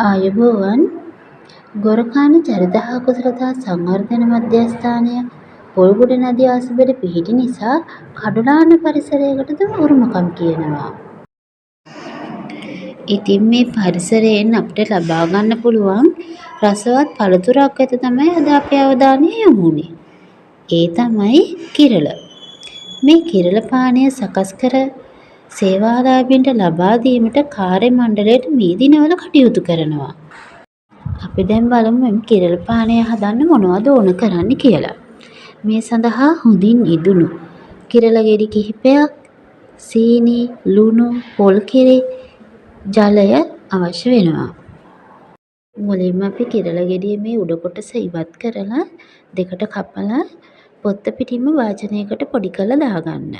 ආයුබෝවන් ගොරකාන චරිත හා කුසලතා සංවර්ධන මධ්‍යස්ථානය පොල්ගොඩ නදිය අසබඩ පිහිටි නිසා කඩුලාන පරිසරයකටද උරුමකම් කියනවා. ඉතින් මේ පරිසරයෙන් අපිට ලබා ගන්න පුළුවන් රසවත් පළතුරක් වෙත තමයි අද අපේ අවධානය යොමු වුනේ. ඒ තමයි කිරළ. මේ කිරළ පානය සකස් කර සේවාලාභීන්ට ලබා දීමට කාර්ය මණ්ඩලයට මේ දිනවල කටයුතු කරනවා. අපි දැන් බලමු මේ කිරළ පානය හදන්න මොනවද ඕන කරන්න කියලා. මේ සඳහා හොඳින් ඉදුණු කිරළ ගෙඩි කිහිපයක්, සීනි, ලුණු, පොල් කිරි, ජලය අවශ්‍ය වෙනවා. මුලින්ම අපි කිරළ ගෙඩියේ මේ උඩ කොටස ඉවත් කරලා දෙකට කපලා පොත්ත පිටින්ම වාචනයකට පොඩි කරලා දාගන්න.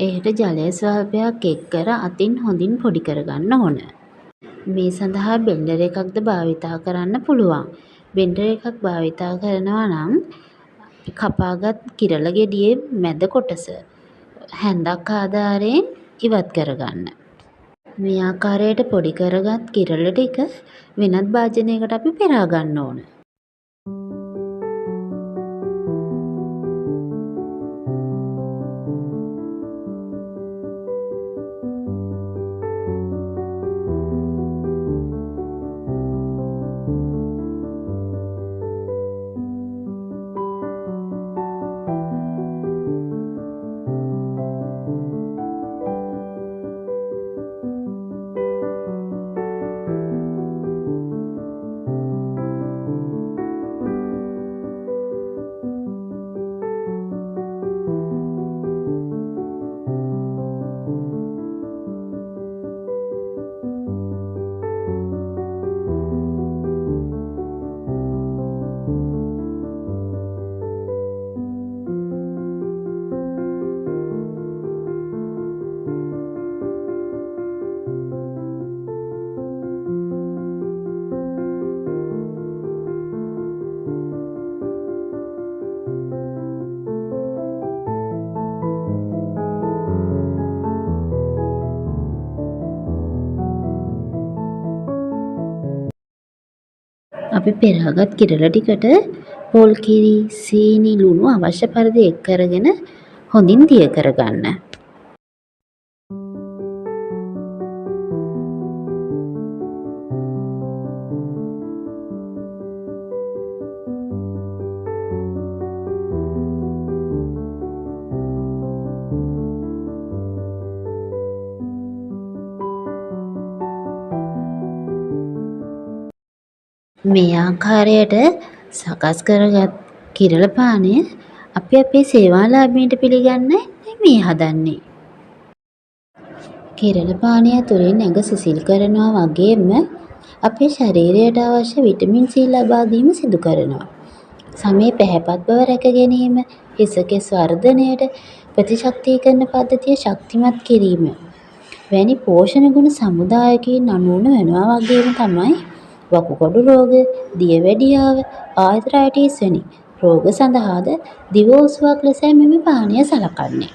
එයට ජලය ස්වල්පයක් එක් කර අතින් හොඳින් පොඩි කරගන්න ඕන. මේ සඳහා බෙන්ඩර් එකක්ද භාවිතා කරන්න පුළුවන්. බෙන්ඩර් එකක් භාවිතා කරනවා නම් කපාගත් කිරළ ගෙඩියේ මැද කොටස හැන්දක් ආධාරයෙන් ඉවත් කරගන්න. මේ ආකාරයට පොඩි කරගත් කිරළ ටික වෙනත් භාජනයකට අපි පෙරා ගන්න ඕන. අපි පෙරාගත් කිරළ ටිකට පොල් කිරි, සීනි, ලුණු අවශ්‍ය පරිදි එක් කරගෙන හොඳින් දිය කරගන්න. මේ ආකාරයට සකස් කරගත් කිරළ පානය අපි අපේ සේවාලාභීන්ට පිළිගන්නයි මේ හදන්නේ. කිරළ පානය තුළින් ඇඟ සිසිල් කරනවා වගේම අපේ ශරීරයට අවශ්‍ය විටමින් C ලබා දීම සිදු කරනවා. සමේ පැහැපත් බව රැක ගැනීම, හිස කෙස් වර්ධනයට, ප්‍රතිශක්තිකරණ පද්ධතිය ශක්තිමත් කිරීම වැනි පෝෂණ ගුණ සමුදායකින් අනුවන වෙනවා වගේම තමයි වකුගඩු රෝග, දියවැඩියාව, ආර්ත්‍රයිටිස් වැනි රෝග සඳහාද දිව ඔසුවක් ලෙසයි මෙම පානය සලකන්නේ.